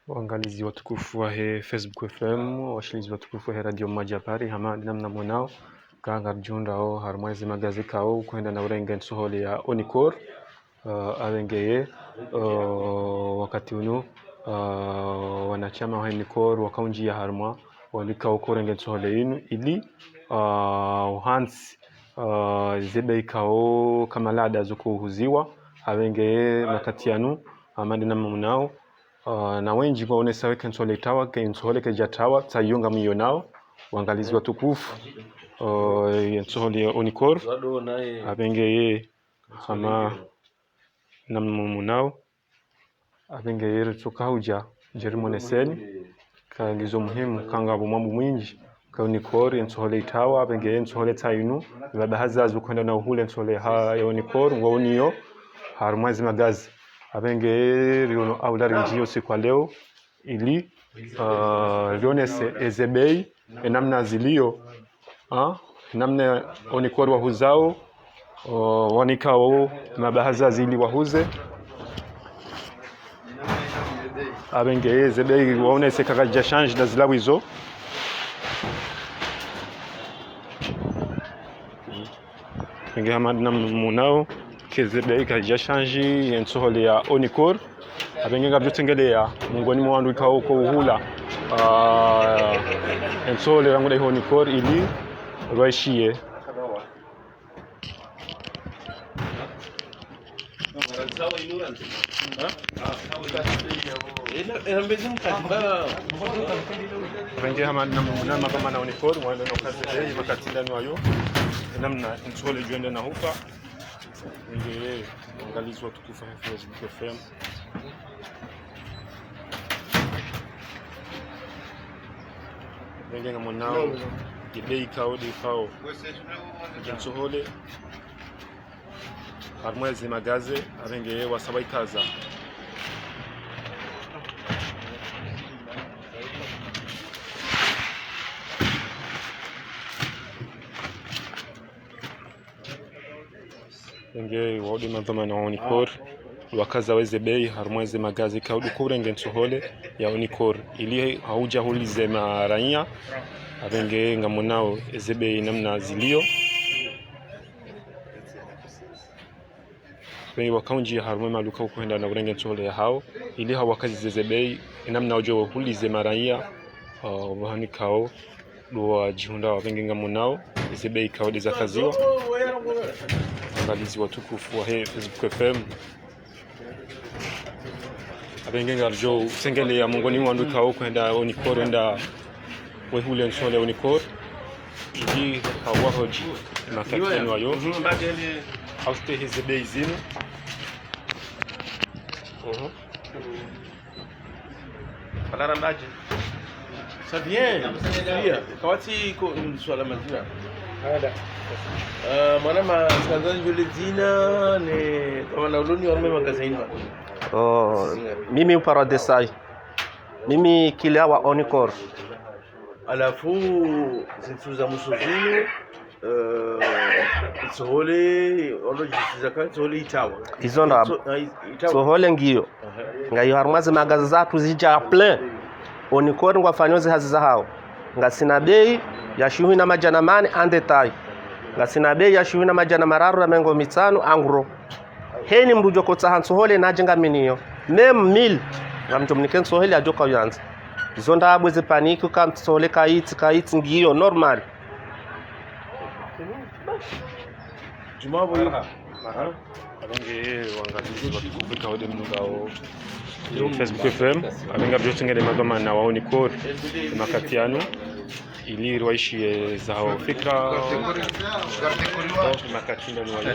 Waangalizi watukufu wa Facebook FM, washilizi watukufu wa Radio Majapari, hamadi namna mwanao kanga jundao harmwezi magazika au kwenda na urengen soholi ya Onikor awengeye wakati uno wanachama wa Onikor wakaunji ya harmwa walika ukorengen soholi inu ili uhansi zebe ikao kama lada zuko huziwa awengeye makatianu hamadi namna mwanao na wengi waonesa weke nsole tawa ke nsole ke jatawa tayunga miyonao waangalizi watukufu nsole ya Onikor abengeye kama namunao abengeye tukauja jerimoneseni kangizo muhimu kanga bumambu mwingi ka Onikor nsole tawa abengeye nsole tayunu babahaza zukwenda na uhule nsole ha ya Onikor ngoniyo harumwazi magazi abenge riono aulari njio siku ya leo ili rionese ezebei namna zilio namna Onikor wahuzao wanikao mabahaza zili wahuze abenge ezebei waonese kakaja change da zilawizo nge hamad namunao kezebe kaja change yensohole ya Onikor abengenga byotengelea mungoni mwandu ikao ko uhula yensohole ranguda Onikor ili rwaishie Renge hamad namuna kama na Onikor mwendo no kaze makatila nwayo namna nsole juende na hupa nge angalizi watukufu wa Facebook FM nge ngamonao gidei kao di kao nsohole harmwezi magaze abenge wasabai kaza nge wodi madhama na Onikor wakaza weze bei harmweze magazi kaudu kurenge nsohole ya Onikor ili hauja hulize maranya abenge ngamonao ezebe namna zilio wengi wakaunji harmwe maluka kwenda na urenge nsohole ya hao ili hawakazi zezebei namna ujo hulize maranya wahanikao duwa jihunda wabenge ngamonao ezebe kaudi za kaziwa angalizi watukufu wa Facebook FM abengenga rjo sengele ya mungoni wandu kao kwenda Onikor enda wehule nsole Onikor ili hawahoji makateni wayo auste hizebe izinu Palara mbaje ça vient kawati ko swala mazira mwanama skazani vile dina ne kama na uloni wa magazini mimi upara desai mimi kilea wa Onikor alafu zintuza musuzini sohole olo jisizaka sohole itawa izonda sohole ngiyo ngayo harmaze magazi zatu zija plein Onikor ngwafanyoze haziza hao ngasina bei ya shuhi na majana mane en detail ngasina bei ya shuhi na majana mararu na mengo mitano angro heni mbujo kotsa hansohole najenga miniyo mem 1000 ngamtomniken sohole ajoka yanza zonda abweze paniki kam sohole kaiti ngiyo normal jumabo yo abenge wangalizi watukufu kaode mnugao Facebook FM abenga byotengele magama na Onikor makatiano ili rwaishi zao fikra makatina ni wale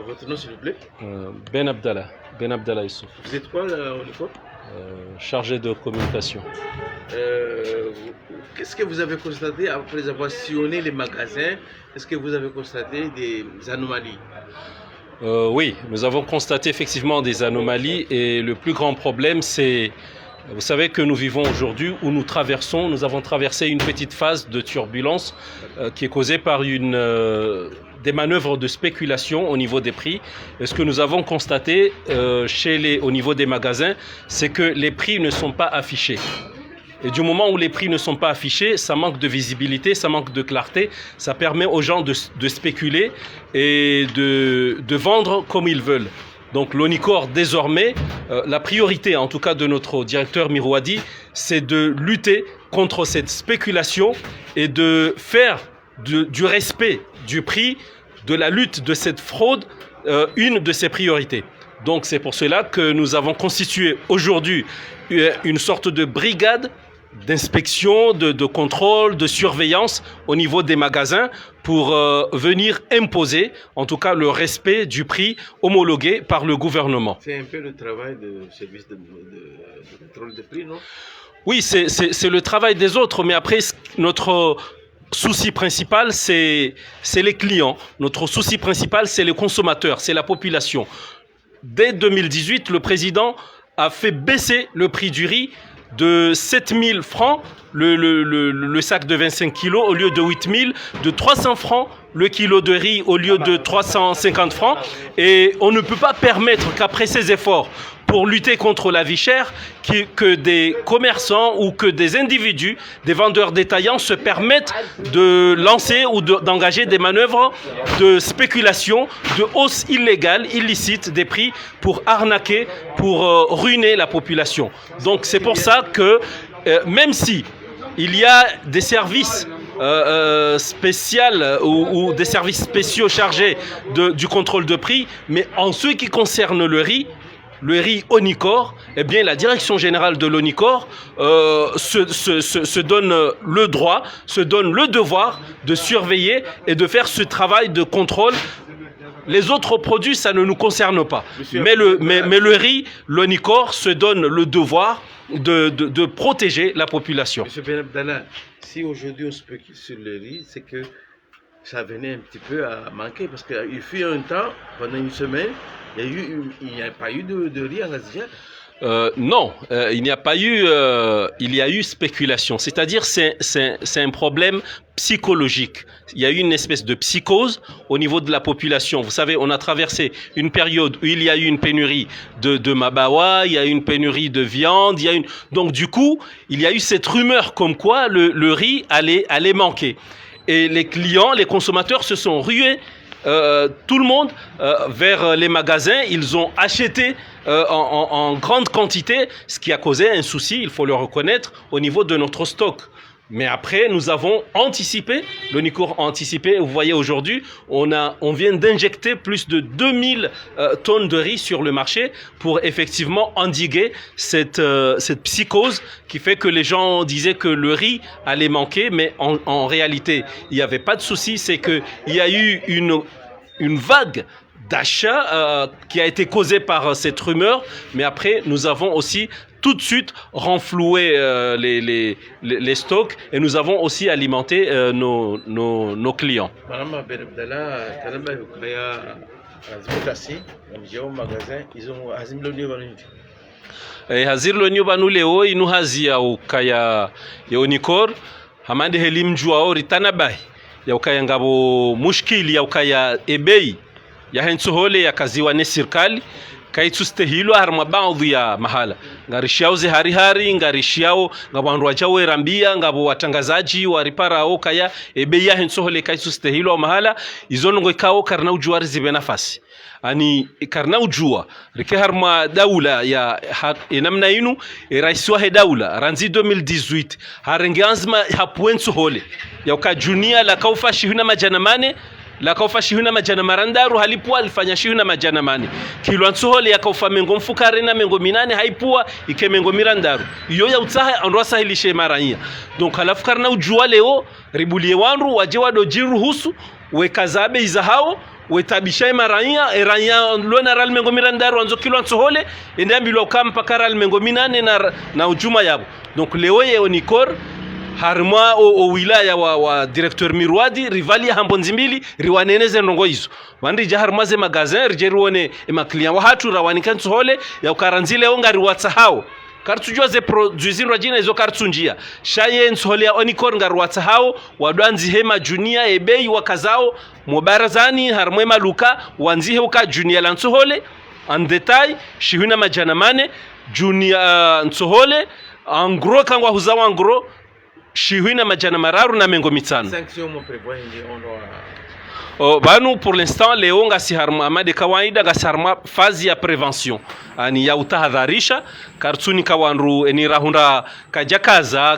votre nom s'il vous plaît Ben Abdallah Issouf. Vous êtes quoi Onikor chargé de communication. Qu'est-ce que vous avez constaté après avoir sillonné les magasins? Est-ce que vous avez constaté des anomalies? Oui, nous avons constaté effectivement des anomalies et le plus grand problème c'est Vous savez que nous vivons aujourd'hui où nous avons traversé une petite phase de turbulence qui est causée par des manœuvres de spéculation au niveau des prix. Et ce que nous avons constaté au niveau des magasins, c'est que les prix ne sont pas affichés. Et du moment où les prix ne sont pas affichés, ça manque de visibilité, ça manque de clarté, ça permet aux gens de spéculer et de vendre comme ils veulent. Donc l'ONICOR, désormais, la priorité, en tout cas de notre directeur Mirouadi, c'est de lutter contre cette spéculation et de faire du respect du prix, de la lutte de cette fraude, une de ses priorités. Donc c'est pour cela que nous avons constitué aujourd'hui une sorte de brigade d'inspection, de contrôle, de surveillance au niveau des magasins pour venir imposer, en tout cas, le respect du prix homologué par le gouvernement. C'est un peu le travail du service de contrôle des prix, non? Oui, c'est le travail des autres, mais après, notre souci principal, c'est les clients. Notre souci principal, c'est les consommateurs, c'est la population. Dès 2018, le président a fait baisser le prix du riz de 7 000 francs le sac de 25 kilos au lieu de 8 000, de 300 francs le kilo de riz au lieu de 350 francs. Et on ne peut pas permettre qu'après ces efforts pour lutter contre la vie chère, que des commerçants ou que des individus, des vendeurs détaillants se permettent de lancer ou d'engager des manœuvres de spéculation, de hausse illégale, illicite des prix pour arnaquer, pour ruiner la population. Donc c'est pour ça que même si il y a des services spéciaux ou des services spéciaux chargés du contrôle de prix, mais en ce qui concerne le riz ONICOR, eh bien la direction générale de l'ONICOR se donne le droit, se donne le devoir de surveiller et de faire ce travail de contrôle. Les autres produits, ça ne nous concerne pas. Mais le riz, l'ONICOR se donne le devoir de protéger la population. Monsieur Ben Abdallah, si aujourd'hui on spécule sur le riz, c'est que ça venait un petit peu à manquer parce qu'il fut un temps, pendant une semaine, il n'y a pas eu de riz en Asie. Non, il n'y a pas eu, il y a eu spéculation. C'est-à-dire, c'est un problème psychologique. Il y a eu une espèce de psychose au niveau de la population. Vous savez, on a traversé une période où il y a eu une pénurie de mabawa, il y a eu une pénurie de viande, donc du coup, il y a eu cette rumeur comme quoi le riz allait manquer. Et les clients, les consommateurs se sont rués, tout le monde, vers les magasins. Ils ont acheté en grande quantité, ce qui a causé un souci, il faut le reconnaître, au niveau de notre stock. Mais après, nous avons anticipé, l'ONICOR a anticipé. Vous voyez aujourd'hui, on vient d'injecter plus de 2000 tonnes de riz sur le marché pour effectivement endiguer cette psychose qui fait que les gens disaient que le riz allait manquer, mais en réalité, il n'y avait pas de souci. C'est qu'il y a eu une vague d'achat qui a été causée par cette rumeur, mais après, nous avons aussi tout de suite renfloué les stocks et nous avons aussi alimenté nos clients. Madame Ben Abdallah, hazir lo nyoba leo inu hazia ukaya ya ONICOR hamande helim jua ritana bai ya ukaya ngabo mushkili ya ukaya ebei ya hensuhole ya kaziwa ne serikali kaitsustehilo harma baadhi ya mahala ngarishiao hari ngarishiao ngabandu wachawe rambia ngabo watangazaji wariparao kaya ebeya hensohole kaitsustehilo mahala izonongo ikao karna ujua rizibe nafasi ani karna ujua rike harma daula ya namna inu rais wa daula ranzi 2018 harengeanzma hapuenso hole ya ukajunia la kaufa shihuna majanamane la kaufa shihuna majana marandaru halipua alifanya shihuna majana mane kilo ansuhole ya kaufa mengo mfukare na mengo minane haipua ike mengo mirandaru iyo ya utaha andwasa hilishe maranya donc halafu karna ujua leo ribulie wanru waje wadojiru husu wekazabe izahao wetabisha maranya eranya lona ral mengo mirandaru anzo kilo ansuhole endambilo kampa karal mengo minane na ujuma yabo donc leo ye ONICOR harma o wilaya wa directeur Mirouadi rivali hambonzi mbili riwaneneze ndongo hizo wandi jaharmaze magazin rijeruone ma client wa hatu rawani kanso hole ya ukaranzile onga riwatsa hao kartu jua ze produzin rajina izo kartu njia shaye nsoholia Onicor ngarwatsa hao wadwanzi hema junia ebei wakazao mubarazani harmwe maluka wanzihe uka junia lansohole en detail shihuna majana mane junia nsohole en gros kangwa huzawa en gros shihuna majana mararu na mengo mitano. Sanction mo prévoit on doit banu pour l'instant leo ngasi harma amade kawaida ngasi harma fazi ya prevention ani ya utahadharisha kartuni kawanru eni rahunda kajakaza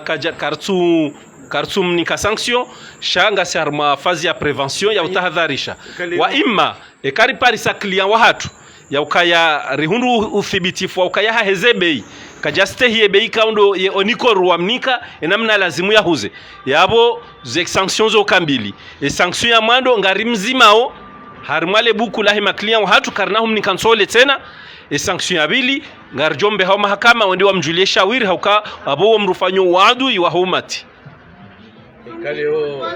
kartum ni ka sanction shanga si harma fazi ya prevention ya utahadharisha wa imma ekari parisa client wa hatu ya ukaya rihundu uthibitifu wa ukaya hezebei kajaste hiye bei kaundo ye Onicor wamnika enamna lazimu ya huze yabo ze sanctions zo kambili e sanction ya mwando ngari mzimao harimwale buku lahi maklian wa hatu karnahum ni kansole tena e sanction ya bili ngarjombe hao mahakama wende wamjulie shawiri hauka abo wamrufanyo wadu iwa humati Kaleo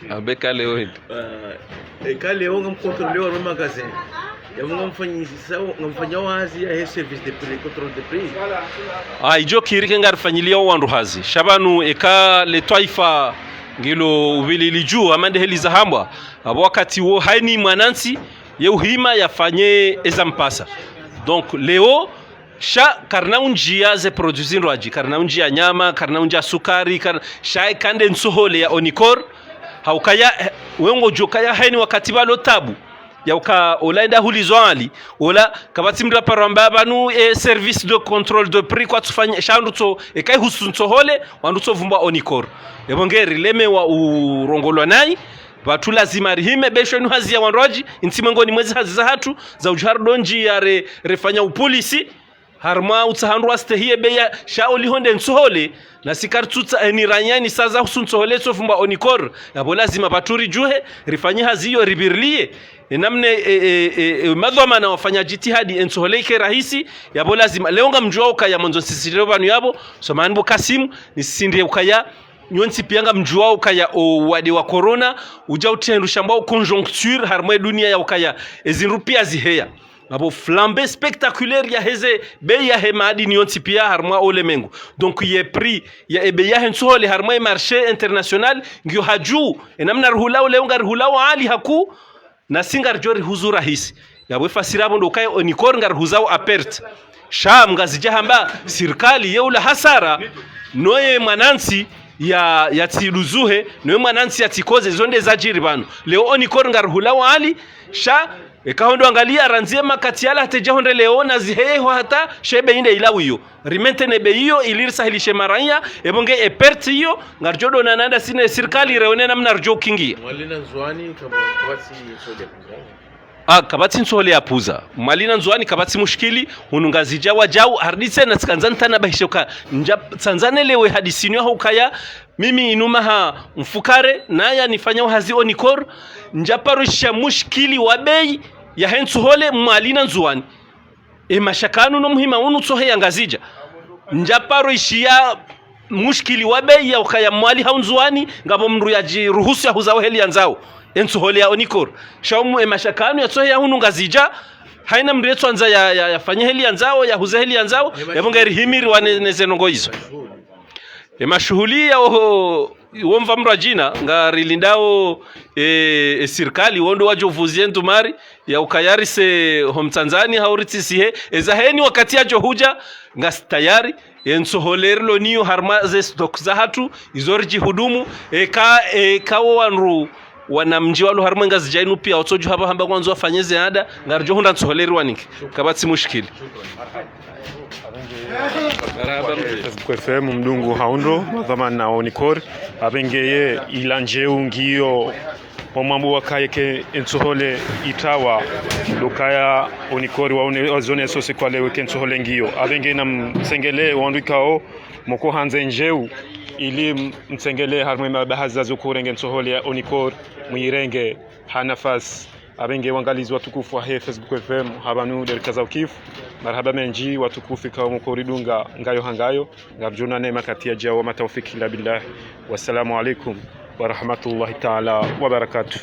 abeka leo Kaleo ngam contrôler au magasin ya ngamfanya wazi ya service de prix contrôle de prix ijo kirike ngarfanyilia wandu hazi shabanu eka le taifa ngilo uvilili juu amande heli zahambwa abo wakati wo haini mwanansi ye uhima yafanye ezampasa donc leo sha karna unjia ze produzin raji karna unjia nyama karna unjia sukari sha kande nsohole ya Onicor haukaya wengo jokaya haini wakati balo tabu ya uka olaenda hulizwali ola kabati mra paramba banu service de contrôle de prix kwa tufanya shanduto ekai husunsohole wanduto vumba Onicor ebongeri leme wa urongolwa nai watu lazima rihime beshonu hazi ya wanroji intimengoni mwezi hazi za hatu za ujardonji ya refanya upolisi harma utsahandwa stehie beya shaoli honde nsohole na sikartutsa eniranyani saza husunsohole sofumba Onicor yabo lazima baturi juhe rifanye hazi hiyo ribirlie namne madhoma na wafanya jitihadi ensohole ke rahisi yabo lazima leonga mjua ukaya monzo sisireo banu yabo somanbo Kasim nisindie ukaya nyonsi pianga mjua ukaya wade wa corona uja utendu shambao conjoncture harma dunia ya ukaya ezinrupia ziheya abo flambe spectaculaire ya heze bei ya hemadi nyonsi pia harma ole mengu donc ye prix ya ebe ya hensole harma marché international ngio haju enamna ruhulao leonga ruhulao ali haku na singar jori huzura hisi yabo fasirabo ndo kai Onicor ngar huzao apert sham ngazija hamba serikali yeula hasara noye mwanansi ya tiluzuhe noye mwanansi ya tikoze zonde zajiri bano leo Onicor ngar hulawo ali sha ekahondo angalia ranzie makati ala hateja honde leo na ziheho hata shebe inde ilawiyo rimentene be hiyo ilirsahilishe maranya ebonge eperti hiyo ngarjodo na nanda sine serikali reone namna rjo kingi Mwalina Nzwani kabati sole kabati nsole ya puza malina nzwani kabati mushkili hunungazija wajau hardise na tsanzantana bahishoka nja tsanzane lewe hadisini hukaya mimi inuma ha mfukare naya nifanya hazi Onicor njaparusha mushkili wa bei ya hensuhole malina nzwani mashakanu no muhima unu tsohe yangazija njaparusha mushkili wa bei ya ukaya mwali haunzwani ngabo mndu yaji ruhusu ya huzawo heli yanzao ensuhole ya Onicor shaumu mashakanu ya tsohe ya hunu ngazija haina mreto anza ya fanye heli yanzao ya huza heli yanzao yabongeri himiri wanezenongo hizo mashuhuli ya womva mrajina ngarilindao serikali wondo wajovuzie ntumari ya ukayarise hom Tanzania hauritisihe ezaheni wakati ya johuja ngastayari ensoholerlo niyo harmaze stock za hatu izorji hudumu kawo wanru wanamji walu harmanga zijainu pia otoju haba hamba kwanzo afanyeze ada ngarjo hunda nsoholeri waniki kabati mushkili Facebook FM mdungu haundo madhama na Onicor abengeye ilanjeu ngio pomambo wakayeke ensohole itawa lokaya Onicor wa zone sosi kwa lewe kensohole ngio abenge na msengele wandikao moko hanze njeu ili msengele harmwe mabahaza zukurenge ensohole ya Onicor muirenge hanafas abenge wangalizi watukufu wa Facebook FM habanu derikaza ukifu marhaba menji watukufu kwa mukoridunga ngayo hangayo ngarjuna neema katia jawa matawfiki ila billah wassalamu alaikum wa rahmatullahi ta'ala wa barakatuh.